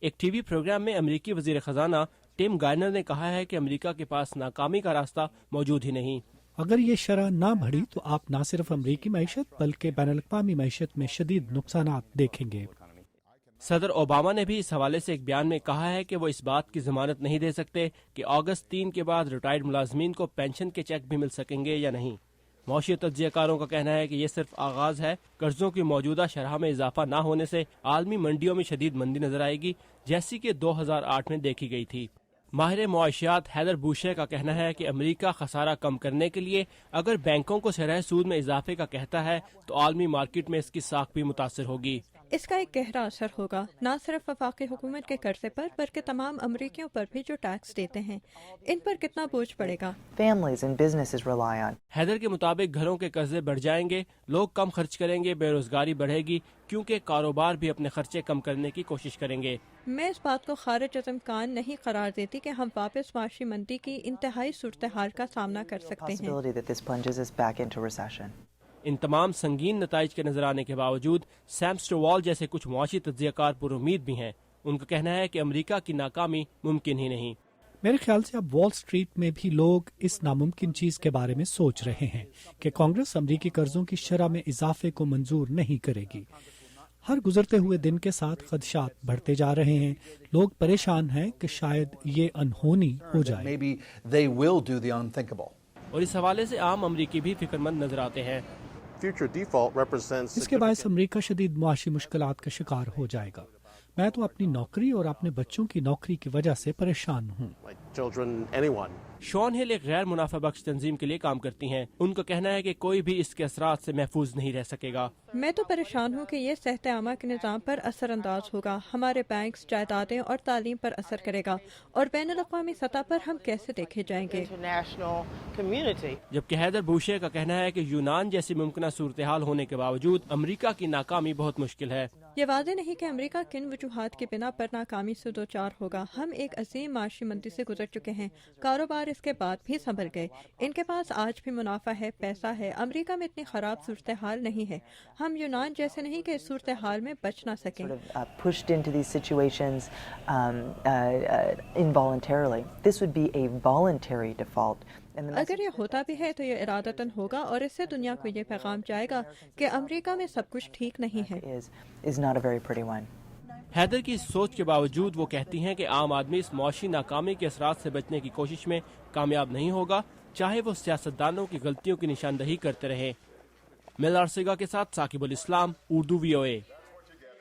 ایک T V programme میں امریکی وزیر خزانہ ٹم گائنر نے کہا ہے کہ امریکہ کے پاس ناکامی کا راستہ موجود ہی نہیں۔ اگر یہ شرح نہ بڑھی تو آپ نہ صرف امریکی معیشت بلکہ بین الاقوامی معیشت میں شدید نقصانات دیکھیں گے۔ صدر اوباما نے بھی اس حوالے سے ایک بیان میں کہا ہے کہ وہ اس بات کی ضمانت نہیں دے سکتے کہ اگست 3 کے بعد ریٹائرڈ ملازمین کو پینشن کے چیک بھی مل سکیں گے یا نہیں۔ معاشی تجزیہ کاروں کا کہنا ہے کہ یہ صرف آغاز ہے۔ قرضوں کی موجودہ شرح میں اضافہ نہ ہونے سے عالمی منڈیوں میں شدید مندی نظر آئے گی، جیسی کہ 2008 میں دیکھی گئی تھی۔ ماہر معاشیات ہیدر بوشے کا کہنا ہے کہ امریکہ خسارہ کم کرنے کے لیے اگر بینکوں کو شرح سود میں اضافے کا کہتا ہے تو عالمی مارکیٹ میں اس کی ساکھ بھی متاثر ہوگی۔ اس کا ایک گہرا اثر ہوگا نہ صرف وفاقی حکومت کے قرضے پر بلکہ تمام امریکیوں پر بھی جو ٹیکس دیتے ہیں، ان پر کتنا بوجھ پڑے گا۔ حیدر کے مطابق گھروں کے قرضے بڑھ جائیں گے، لوگ کم خرچ کریں گے، بے روزگاری بڑھے گی کیونکہ کاروبار بھی اپنے خرچے کم کرنے کی کوشش کریں گے۔ میں اس بات کو خارج از امکان نہیں قرار دیتی کہ ہم واپس معاشی مندی کی انتہائی صورتحال کا سامنا کر سکتے ہیں۔ ان تمام سنگین نتائج کے نظر آنے کے باوجود سیم اسٹوال جیسے کچھ معاشی تجزیہ کار پر امید بھی ہیں۔ ان کا کہنا ہے کہ امریکہ کی ناکامی ممکن ہی نہیں۔ میرے خیال سے اب وال سٹریٹ میں بھی لوگ اس ناممکن چیز کے بارے میں سوچ رہے ہیں کہ کانگریس امریکی قرضوں کی شرح میں اضافے کو منظور نہیں کرے گی۔ ہر گزرتے ہوئے دن کے ساتھ خدشات بڑھتے جا رہے ہیں۔ لوگ پریشان ہیں کہ شاید یہ انہونی ہو جائے۔ اور اس حوالے سے عام امریکی بھی فکر مند نظر آتے ہیں۔ اس کے باعث امریکہ شدید معاشی مشکلات کا شکار ہو جائے گا۔ میں تو اپنی نوکری اور اپنے بچوں کی نوکری کی وجہ سے پریشان ہوں۔ شون ہل ایک غیر منافع بخش تنظیم کے لیے کام کرتی ہیں۔ ان کا کہنا ہے کہ کوئی بھی اس کے اثرات سے محفوظ نہیں رہ سکے گا۔ میں تو پریشان ہوں کہ یہ صحت عامہ کے نظام پر اثر انداز ہوگا، ہمارے بینکس، جائیدادیں اور تعلیم پر اثر کرے گا، اور بین الاقوامی سطح پر ہم کیسے دیکھے جائیں گے۔ جبکہ حیدر بوشے کا کہنا ہے کہ یونان جیسی ممکنہ صورتحال ہونے کے باوجود امریکہ کی ناکامی بہت مشکل ہے۔ یہ واضح نہیں کہ امریکہ کن وجوہات کی بنا پر ناکامی سے دوچار ہوگا۔ ہم ایک عظیم معاشی مندی سے گزر چکے ہیں، کاروبار اس کے بعد بھی سنبھل گئے، ان کے پاس آج بھی منافع ہے، پیسہ ہے۔ امریکہ میں اتنی خراب صورتحال نہیں ہے، ہم یونان جیسے نہیں کہ اس صورتحال میں بچ نہ سکیں۔ اگر یہ ہوتا بھی ہے تو یہ ارادتاً ہوگا، اور اس سے دنیا کو یہ پیغام جائے گا کہ امریکہ میں سب کچھ ٹھیک نہیں ہے۔ حیدر کی اس سوچ کے باوجود وہ کہتی ہیں کہ عام آدمی اس معاشی ناکامی کے اثرات سے بچنے کی کوشش میں کامیاب نہیں ہوگا، چاہے وہ سیاستدانوں کی غلطیوں کی نشاندہی کرتے رہیں۔ مل آرسیگا کے ساتھ ثاقب الاسلام، اردو VOA۔